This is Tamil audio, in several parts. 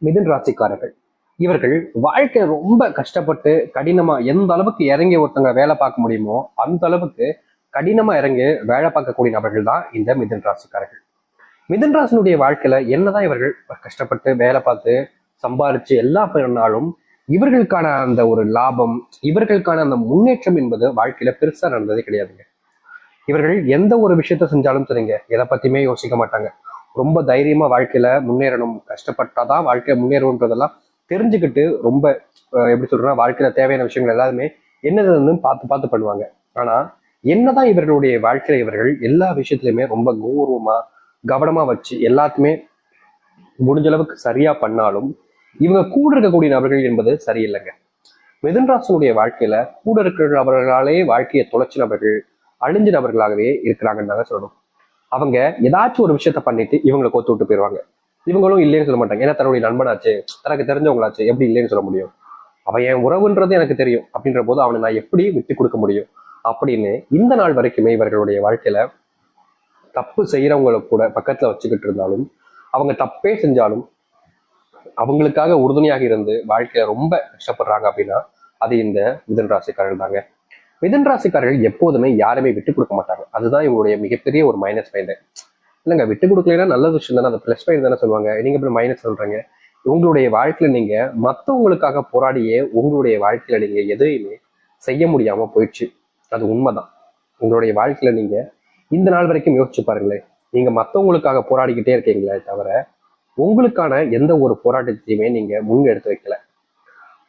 மிதுன் ராசிக்காரர்கள் இவர்கள் வாழ்க்கை ரொம்ப கஷ்டப்பட்டு கடினமா எந்த அளவுக்கு இறங்கி ஒருத்தங்க வேலை பார்க்க முடியுமோ அந்த அளவுக்கு கடினமா இறங்கி வேலை பார்க்கக்கூடிய நபர்கள் தான் இந்த மிதுன் ராசிக்காரர்கள். மிதுன் ராசினுடைய வாழ்க்கையில என்னதான் இவர்கள் கஷ்டப்பட்டு வேலை பார்த்து சம்பாரிச்சு எல்லாம் பண்ணாலும் இவர்களுக்கான அந்த ஒரு லாபம், இவர்களுக்கான அந்த முன்னேற்றம் என்பது வாழ்க்கையில பெருசா நடந்ததே கிடையாதுங்க. இவர்கள் எந்த ஒரு விஷயத்த செஞ்சாலும் சரிங்க, எதை பத்தியுமே யோசிக்க மாட்டாங்க. ரொம்ப தைரியமா வாழ்க்கையில முன்னேறணும், கஷ்டப்பட்டாதான் வாழ்க்கையில முன்னேறணுன்றதெல்லாம் தெரிஞ்சுக்கிட்டு ரொம்ப எப்படி சொல்றேன்னா வாழ்க்கையில தேவையான விஷயங்கள் எல்லாருமே என்னதுன்னு பார்த்து பார்த்து பண்ணுவாங்க. ஆனா என்னதான் இவர்களுடைய வாழ்க்கையில இவர்கள் எல்லா விஷயத்திலுமே ரொம்ப கௌரவமா கவனமா வச்சு எல்லாத்துமே முடிஞ்ச அளவுக்கு சரியா பண்ணாலும் இவங்க கூட இருக்கக்கூடிய நபர்கள் என்பது சரியில்லைங்க. மிதுன் ராசினுடைய வாழ்க்கையில கூட இருக்கிறவர்களாலே வாழ்க்கையை தொலைச்ச நபர்கள், அழிஞ்ச நபர்களாகவே இருக்கிறாங்கன்னு சொல்லணும். அவங்க ஏதாச்சும் ஒரு விஷயத்த பண்ணிட்டு இவங்களை கோத்து விட்டு போயிடுவாங்க. இவங்களும் இல்லைன்னு சொல்ல மாட்டாங்க. ஏன்னா தன்னுடைய நண்பனாச்சு, தனக்கு தெரிஞ்சவங்களாச்சு, எப்படி இல்லைன்னு சொல்ல முடியும்? அவன் என் உறவுன்றது எனக்கு தெரியும் அப்படின்ற போது அவனை நான் எப்படி விட்டு கொடுக்க முடியும் அப்படின்னு இந்த நாள் வரைக்குமே இவர்களுடைய வாழ்க்கையில தப்பு செய்யறவங்களை கூட பக்கத்துல வச்சுக்கிட்டு இருந்தாலும், அவங்க தப்பே செஞ்சாலும் அவங்களுக்காக உறுதுணையாக இருந்து வாழ்க்கையில ரொம்ப கஷ்டப்படுறாங்க அப்படின்னா அது இந்த மிதுன் ராசிக்காரர்கள் தாங்க. மிதுன் ராசிக்காரர்கள் எப்போதுமே யாருமே விட்டு கொடுக்க மாட்டாங்க. அதுதான் இவங்களுடைய மிகப்பெரிய ஒரு மைனஸ் பாயிண்ட். இல்லைங்க, விட்டு கொடுக்கலைன்னா நல்ல விஷயம் தானே, அந்த பிளஸ் பாயிண்ட் தானே சொல்லுவாங்க. நீங்க இப்படி மைனஸ் சொல்றீங்க. உங்களுடைய வாழ்க்கையில நீங்க மற்றவங்களுக்காக போராடியே உங்களுடைய வாழ்க்கையில நீங்க எதையுமே செய்ய முடியாம போயிடுச்சு. அது உண்மைதான். உங்களுடைய வாழ்க்கையில நீங்க இந்த நாள் வரைக்கும் யோசிச்சு பாருங்களேன். நீங்க மற்றவங்களுக்காக போராடிக்கிட்டே இருக்கீங்களே தவிர உங்களுக்கான எந்த ஒரு போராட்டத்தையுமே நீங்க முன் எடுத்து வைக்கல.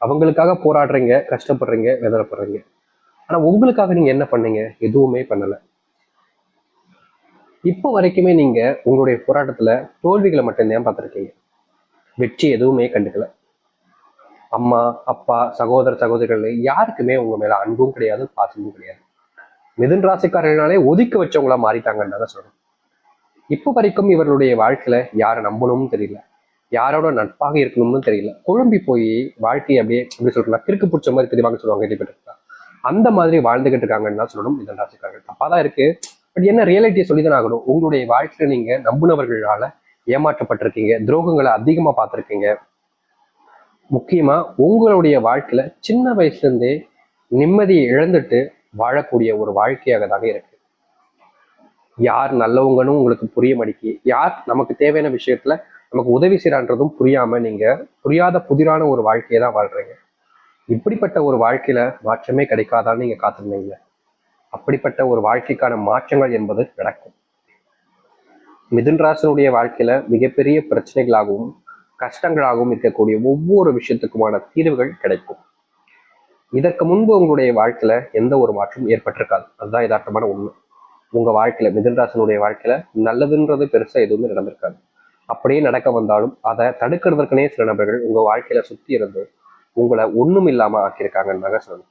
அவங்களுக்காக போராடுறீங்க, கஷ்டப்படுறீங்க, வேதனைப்படுறீங்க. ஆனா உங்களுக்காக நீங்க என்ன பண்ணீங்க? எதுவுமே பண்ணல. இப்போ வரைக்குமே நீங்க உங்களுடைய போராட்டத்துல தோல்விகளை மட்டும்தான் பார்த்துருக்கீங்க. வெற்றி எதுவுமே கண்டுக்கல. அம்மா, அப்பா, சகோதர சகோதரிகள் யாருக்குமே உங்க மேல அன்பும் கிடையாது, பாசமும் கிடையாது. மிதுன் ராசிக்காரர்களாலே ஒதுக்கி வச்சவங்களா மாறிட்டாங்கன்னு தான் சொல்லணும். இப்போ வரைக்கும் இவர்களுடைய வாழ்க்கையில யாரை நம்பணும்னு தெரியல, யாரோட நட்பாக இருக்கணும்னு தெரியல. குழம்பி போய் வாழ்க்கையை அப்படியே எப்படி சொல்றா கிறுக்கு பிடிச்ச மாதிரி தெரியவாங்க சொல்லுவாங்க, கேள்விப்பட்டிருக்கா? அந்த மாதிரி வாழ்ந்துகிட்டு இருக்காங்கன்னு தான் சொல்லணும் மிதுன் ராசிக்காரர்கள். தப்பாதான் இருக்கு, பட் என்ன ரியாலிட்டியை சொல்லிதான் ஆகணும். உங்களுடைய வாழ்க்கையில நீங்க நம்புனவர்களால ஏமாற்றப்பட்டிருக்கீங்க, துரோகங்களை அதிகமா பார்த்துருக்கீங்க. முக்கியமா உங்களுடைய வாழ்க்கையில சின்ன வயசுல இருந்தே நிம்மதியை இழந்துட்டு வாழக்கூடிய ஒரு வாழ்க்கையாக தாங்க இருக்கு. யார் நல்லவங்கன்னு உங்களுக்கு புரிய மாட்டேங்கி, யார் நமக்கு தேவையான விஷயத்துல நமக்கு உதவி செய்யறான்றதும் புரியாம நீங்க புரியாத புதிரான ஒரு வாழ்க்கையை தான் வாழ்றீங்க. இப்படிப்பட்ட ஒரு வாழ்க்கையில மாற்றமே கிடைக்காதான்னு நீங்க காத்திருந்தீங்க. அப்படிப்பட்ட ஒரு வாழ்க்கைக்கான மாற்றங்கள் என்பது நடக்கும். மிதுன் ராசினுடைய வாழ்க்கையில மிகப்பெரிய பிரச்சனைகளாகவும் கஷ்டங்களாகவும் இருக்கக்கூடிய ஒவ்வொரு விஷயத்துக்குமான தீர்வுகள் கிடைக்கும். இதற்கு முன்பு உங்களுடைய வாழ்க்கையில எந்த ஒரு மாற்றமும் ஏற்பட்டிருக்காது. அதுதான் யதார்த்தமான உண்மை. உங்க வாழ்க்கையில மிதுன் ராசினுடைய வாழ்க்கையில நல்லதுன்றது பெருசா எதுவுமே நடந்திருக்காது. அப்படியே நடக்க வந்தாலும் அதை தடுக்கிறதுக்குனே சில நபர்கள் உங்க வாழ்க்கையில சுத்தி இருந்து உங்களை ஒண்ணும் இல்லாம ஆக்கியிருக்காங்கன்னு தாங்க சொல்லணும்.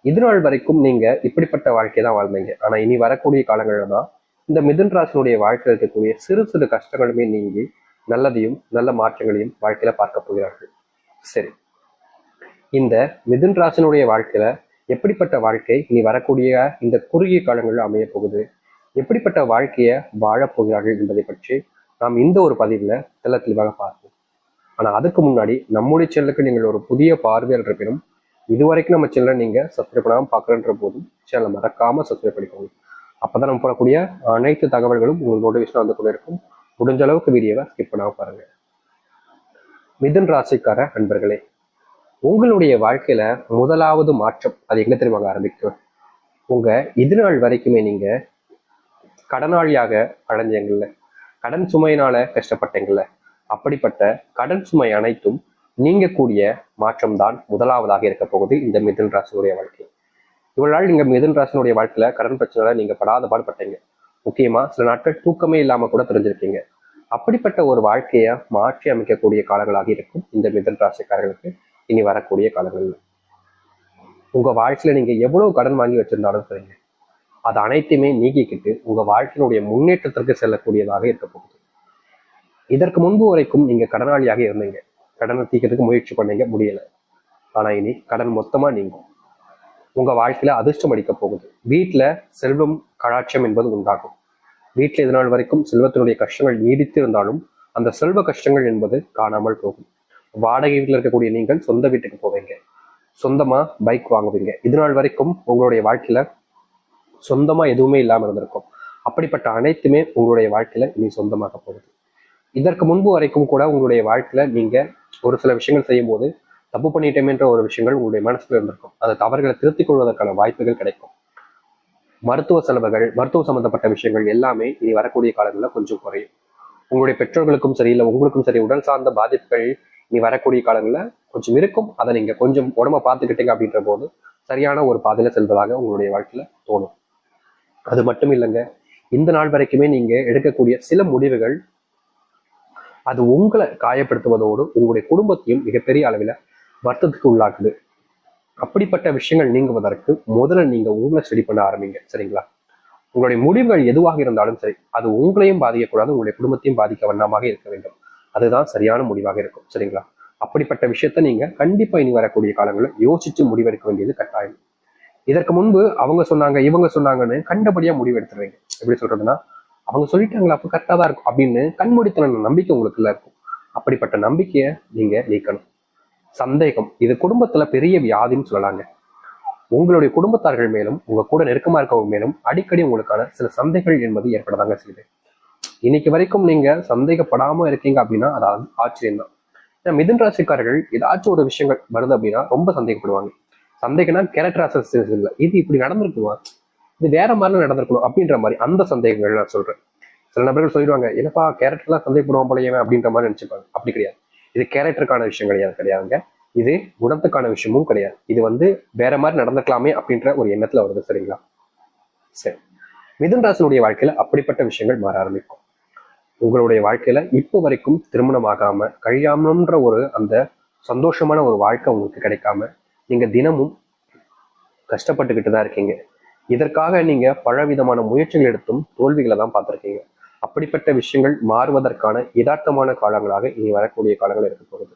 இது நாள் வரைக்கும் நீங்க இப்படிப்பட்ட வாழ்க்கை தான் வாழ்ந்தீங்க. ஆனா இனி வரக்கூடிய காலங்கள்ல தான் இந்த மிதுன் ராசினுடைய வாழ்க்கையில் இருக்கக்கூடிய சிறு சிறு கஷ்டங்களுமே நீங்கி நல்லதையும் நல்ல மாற்றங்களையும் வாழ்க்கையில பார்க்க போகிறார்கள். சரி, இந்த மிதுன் ராசினுடைய வாழ்க்கையில எப்படிப்பட்ட வாழ்க்கை இனி வரக்கூடிய இந்த குறுகிய காலங்களில் அமைய போகுது, எப்படிப்பட்ட வாழ்க்கையை வாழப்போகிறார்கள் என்பதை பற்றி நாம் இந்த ஒரு பதிவுல தெளிவாக பார்ப்போம். ஆனா அதுக்கு முன்னாடி நம்முடைய சேனலுக்கு நீங்கள் ஒரு புதிய பார்வையாளர் இருப்பினும் இதுவரைக்கும் நம்ம சேனலை நீங்க சப்ஸ்கிரைப் பண்ணாமல் பார்க்குறன்ற போதும் சேனலை மறக்காம சப்ஸ்கிரைப் பண்ணிக்கோங்க. அப்பதான் நம்ம போடக்கூடிய அனைத்து தகவல்களும் உங்களுக்கு நோட்டிஃபிகேஷன் வந்து கொண்டு இருக்கும். முடிஞ்ச அளவுக்கு வீடியோவை ஸ்கிப் பண்ணாம பாருங்க. மிதுன் ராசிக்கார நண்பர்களே, உங்களுடைய வாழ்க்கையில முதலாவது மாற்றம் அது எங்க தெரியுமாங்க ஆரம்பிக்கும்? உங்க இது நாள் வரைக்குமே நீங்க கடனாளியாக அடைஞ்சீங்கல்ல, கடன் சுமையினால கஷ்டப்பட்டீங்கல்ல, அப்படிப்பட்ட கடன் சுமை அனைத்தும் நீங்க கூடிய மாற்றம் தான் முதலாவதாக இருக்க போகுது இந்த மிதுன் ராசினுடைய வாழ்க்கை. இவ்வளவு நாள் நீங்க மிதுன் ராசினுடைய வாழ்க்கையில கடன் பிரச்சனை நீங்க படாத பாடுபட்டீங்க. முக்கியமா சில நாட்கள் தூக்கமே இல்லாம கூட தெரிஞ்சிருக்கீங்க. அப்படிப்பட்ட ஒரு வாழ்க்கையை மாற்றி அமைக்கக்கூடிய காலங்களாக இருக்கும் இந்த மிதுன் ராசிக்காரர்களுக்கு இனி வரக்கூடிய காலங்கள்ல. உங்க வாழ்க்கையில நீங்க எவ்வளவு கடன் வாங்கி வச்சிருந்தாலும் சரிங்க, அது அனைத்தையுமே நீக்கிக்கிட்டு உங்க வாழ்க்கையினுடைய முன்னேற்றத்திற்கு செல்லக்கூடியதாக இருக்க போகுது. இதற்கு முன்பு வரைக்கும் நீங்க கடனாளியாக இருந்தீங்க, கடனை தீர்க்கிறதுக்கு முயற்சி பண்ணீங்க, முடியல. ஆனா இனி கடன் மொத்தமா நீங்கும். உங்க வாழ்க்கையில அதிர்ஷ்டம் அடிக்க போகுது. வீட்டுல செல்வம் கடாட்சியம் என்பது உண்டாகும். வீட்டுல இது நாள் வரைக்கும் செல்வத்தினுடைய கஷ்டங்கள் நீடித்து இருந்தாலும் அந்த செல்வ கஷ்டங்கள் என்பது காணாமல் போகும். வாடகை வீட்டில் இருக்கக்கூடிய நீங்கள் சொந்த வீட்டுக்கு போவீங்க, சொந்தமா பைக் வாங்குவீங்க. இது நாள் வரைக்கும் உங்களுடைய வாழ்க்கையில சொந்தமா எதுவுமே இல்லாம இருந்திருக்கும். அப்படிப்பட்ட அனைத்துமே உங்களுடைய வாழ்க்கையில இனி சொந்தமாக போகுது. இதற்கு முன்பு வரைக்கும் கூட உங்களுடைய வாழ்க்கையில நீங்க ஒரு சில விஷயங்கள் செய்யும் போது தப்பு பண்ணிட்டேன்ற ஒரு விஷயங்கள் உங்களுடைய மனசுல இருந்திருக்கும். அந்த தவறுகளை திருத்திக் கொள்வதற்கான வாய்ப்புகள் கிடைக்கும். மருத்துவ செலவுகள், மருத்துவ சம்பந்தப்பட்ட விஷயங்கள் எல்லாமே இனி வரக்கூடிய காலங்களில் கொஞ்சம் குறையும். உங்களுடைய பெற்றோர்களுக்கும் சரி, இல்லை உங்களுக்கும் சரி, உடல் சார்ந்த பாதிப்புகள் இனி வரக்கூடிய காலங்களில் கொஞ்சம் இருக்கும். அதை நீங்க கொஞ்சம் உடம்ப பார்த்துக்கிட்டீங்க அப்படின்ற போது சரியான ஒரு பாதையில செல்வதாக உங்களுடைய வாழ்க்கையில தோணும். அது மட்டும் இல்லைங்க, இந்த நாள் வரைக்குமே நீங்க எடுக்கக்கூடிய சில முடிவுகள் அது உங்களை காயப்படுத்துவதோடு உங்களுடைய குடும்பத்தையும் மிகப்பெரிய அளவில் வருத்தத்துக்கு உள்ளாக்குது. அப்படிப்பட்ட விஷயங்கள் நீங்குவதற்கு முதல்ல நீங்க உங்களை ஸ்டடி பண்ண ஆரம்பிங்க. சரிங்களா? உங்களுடைய முடிவுகள் எதுவாக இருந்தாலும் சரி, அது உங்களையும் பாதிக்கக்கூடாது, உங்களுடைய குடும்பத்தையும் பாதிக்க வண்ணமாக இருக்க வேண்டும். அதுதான் சரியான முடிவாக இருக்கும். சரிங்களா? அப்படிப்பட்ட விஷயத்த நீங்க கண்டிப்பா இனி வரக்கூடிய காலங்களில் யோசிச்சு முடிவெடுக்க வேண்டியது கட்டாயம். இதற்கு முன்பு அவங்க சொன்னாங்க, இவங்க சொன்னாங்கன்னு கண்டபடியா முடிவு எடுத்துருவீங்க. எப்படி சொல்றதுன்னா, அவங்க சொல்லிட்டாங்களா அப்ப கரெக்டா தான் இருக்கும் அப்படின்னு கண்மூடித்தன நம்பிக்கை உங்களுக்குள்ள இருக்கும். அப்படிப்பட்ட நம்பிக்கையை நீங்க நீக்கணும். சந்தேகம், இது குடும்பத்துல பெரிய வியாதின்னு சொல்லலாங்க. உங்களுடைய குடும்பத்தார்கள் மேலும் உங்க கூட நெருக்கமா இருக்கவங்க மேலும் அடிக்கடி உங்களுக்கான சில சந்தேகங்கள் என்பது ஏற்படதாங்க செய்யுது. இன்னைக்கு வரைக்கும் நீங்க சந்தேகப்படாம இருக்கீங்க அப்படின்னா அது ஆச்சரியம் தான். ஏன்னா மிதுன் ராசிக்காரர்கள் ஏதாச்சும் ஒரு விஷயங்கள் வருது அப்படின்னா ரொம்ப சந்தேகப்படுவாங்க. சந்தேகம்னா கேரக்டர் அசஸ்டன்ஸ் இல்லை, இது இப்படி நடந்திருக்குமா, இது வேற மாதிரி நடந்திருக்கணும் அப்படின்ற மாதிரி அந்த சந்தேகங்கள் நான் சொல்றேன். சில நபர்கள் சொல்லிடுவாங்க, என்னப்பா கேரக்டர்லாம் சந்தேகப்படுவான் போலயே அப்படின்ற மாதிரி நினைச்சுப்பாங்க. அப்படி கிடையாது. இது கேரக்டருக்கான விஷயம் கிடையாதுங்க. இது குணத்துக்கான விஷயமும் கிடையாது. இது வேற மாதிரி நடந்துக்கலாமே அப்படின்ற ஒரு எண்ணத்துல வருது. சரிங்களா? சரி. மிதுன் ராசினுடைய வாழ்க்கையில அப்படிப்பட்ட விஷயங்கள் மாற ஆரம்பிக்கும். உங்களுடைய வாழ்க்கையில இப்போ வரைக்கும் திருமணம் ஆகாம கழியாமன்ற ஒரு அந்த சந்தோஷமான ஒரு வாழ்க்கை உங்களுக்கு கிடைக்காம நீங்க தினமும் கஷ்டப்பட்டுக்கிட்டு தான் இருக்கீங்க. இதற்காக நீங்க பலவிதமான முயற்சிகள் எடுத்தும் தோல்விகளை தான் பார்த்துருக்கீங்க. அப்படிப்பட்ட விஷயங்கள் மாறுவதற்கான யதார்த்தமான காலங்களாக இனி வரக்கூடிய காலங்கள் இருக்க போகுது.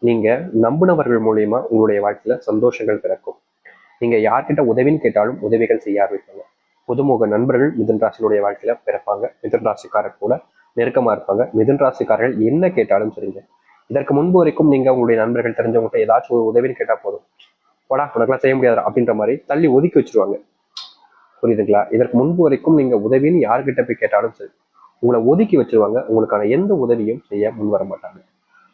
நீங்க நம்பினவர்கள் மூலியமா உங்களுடைய வாழ்க்கையில சந்தோஷங்கள் பிறக்கும். நீங்க யார்கிட்ட உதவின்னு கேட்டாலும் உதவிகள் செய்ய ஆரம்பிப்பாங்க. புதுமுக நண்பர்கள் மிதுன் ராசினுடைய வாழ்க்கையில பிறப்பாங்க. மிதுன் ராசிக்காரர் கூட நெருக்கமா இருப்பாங்க. மிதுன் ராசிக்காரர்கள் என்ன கேட்டாலும் சரிங்க. இதற்கு முன்பு வரைக்கும் நீங்க உங்களுடைய நண்பர்கள் தெரிஞ்சவங்ககிட்ட ஏதாச்சும் ஒரு உதவின்னு கேட்டா போதும், போடா உனக்கெல்லாம் செய்ய முடியாது அப்படின்ற மாதிரி தள்ளி ஒதுக்கி வச்சிருவாங்க. புரியுதுங்களா? இதற்கு முன்பு வரைக்கும் நீங்க உதவின்னு யார்கிட்ட போய் கேட்டாலும் சரி, உங்களை ஒதுக்கி வச்சிருவாங்க. உங்களுக்கான எந்த உதவியும் செய்ய முன் வர மாட்டாங்க.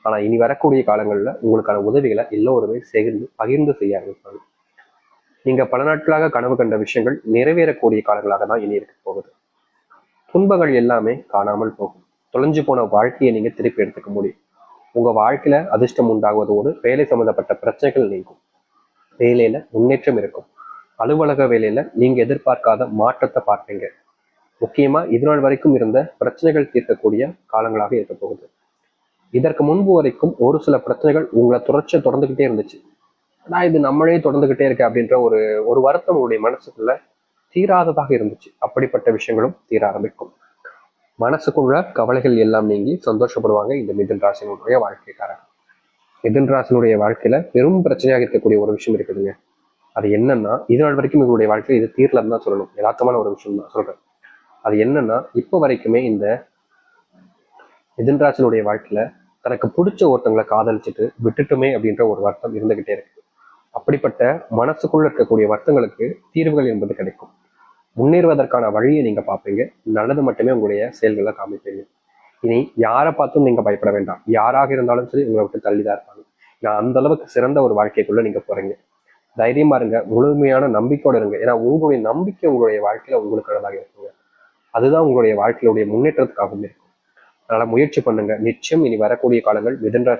ஆனா இனி வரக்கூடிய காலங்கள்ல உங்களுக்கான உதவிகளை எல்லோருமே சேர்ந்து பகிர்ந்து செய்ய ஆரம்பிப்பாங்க. நீங்க பல நாட்களாக கனவு கண்ட விஷயங்கள் நிறைவேறக்கூடிய காலங்களாக தான் இனி இருக்க போகுது. துன்பங்கள் எல்லாமே காணாமல் போகும். தொலைஞ்சு போன வாழ்க்கையை நீங்க திருப்பி எடுத்துக்க முடியும். உங்க வாழ்க்கையில அதிர்ஷ்டம் உண்டாகுவதோடு வேலை சம்பந்தப்பட்ட பிரச்சனைகள் நீங்கும். வேலையில முன்னேற்றம் இருக்கும். அலுவலக வேலையில நீங்க எதிர்பார்க்காத மாற்றத்தை பார்ப்பீங்க. முக்கியமா இதுநாள் வரைக்கும் இருந்த பிரச்சனைகள் தீர்க்கக்கூடிய காலங்களாக இருக்க போகுது. இதற்கு முன்பு வரைக்கும் ஒரு சில பிரச்சனைகள் உங்களை தொடர்ச்சியா தொடர்ந்துகிட்டே இருந்துச்சு. நான் இது நம்மளே தொடர்ந்துகிட்டே இருக்கேன் அப்படின்ற ஒரு ஒரு வருத்தம் உங்களுடைய மனசுக்குள்ள தீராததாக இருந்துச்சு. அப்படிப்பட்ட விஷயங்களும் தீர ஆரம்பிக்கும். மனசுக்குள்ள கவலைகள் எல்லாம் நீங்கி சந்தோஷப்படுவாங்க இந்த மிதுன் ராசினுடைய வாழ்க்கைக்காரங்க. மிதுன் ராசினுடைய வாழ்க்கையில பெரும் பிரச்சனையாக இருக்கக்கூடிய ஒரு விஷயம் இருக்குதுங்க. அது என்னன்னா, இது நாள் வரைக்கும் இவங்களுடைய வாழ்க்கையில இது தீரலன்னு தான் சொல்லணும். யதார்த்தமான ஒரு விஷயம் தான் சொல்றேன். அது என்னன்னா, இப்ப வரைக்குமே இந்த மிதுன் ராசினுடைய வாழ்க்கையில தனக்கு பிடிச்ச ஒருத்தங்களை காதலிச்சுட்டு விட்டுட்டுமே அப்படின்ற ஒரு வருத்தம் இருந்துகிட்டே இருக்கு. அப்படிப்பட்ட மனசுக்குள்ள இருக்கக்கூடிய வருத்தங்களுக்கு தீர்வுகள் என்பது கிடைக்கும். முன்னேறுவதற்கான வழியை நீங்க பார்ப்பீங்க. நல்லது மட்டுமே உங்களுடைய செயல்களை காமிப்பீங்க. இனி யாரை பார்த்தும் நீங்க பயப்பட வேண்டாம். யாராக இருந்தாலும் சரி உங்களை விட்டு தள்ளிதான் இருப்பாங்க. நான் அந்த அளவுக்கு சிறந்த ஒரு வாழ்க்கைக்குள்ள நீங்க போறீங்க. தைரியமா இருங்க, முழுமையான நம்பிக்கையோட இருங்க. ஏன்னா உங்களுடைய நம்பிக்கை உங்களுடைய வாழ்க்கையில உங்களுக்கானதாக இருக்குங்க. அதுதான் உங்களுடைய வாழ்க்கையுடைய முன்னேற்றத்துக்காகவும் இருக்கும். அதனால முயற்சி பண்ணுங்க. நிச்சயம் இனி வரக்கூடிய காலங்கள் மிதுன் ராசி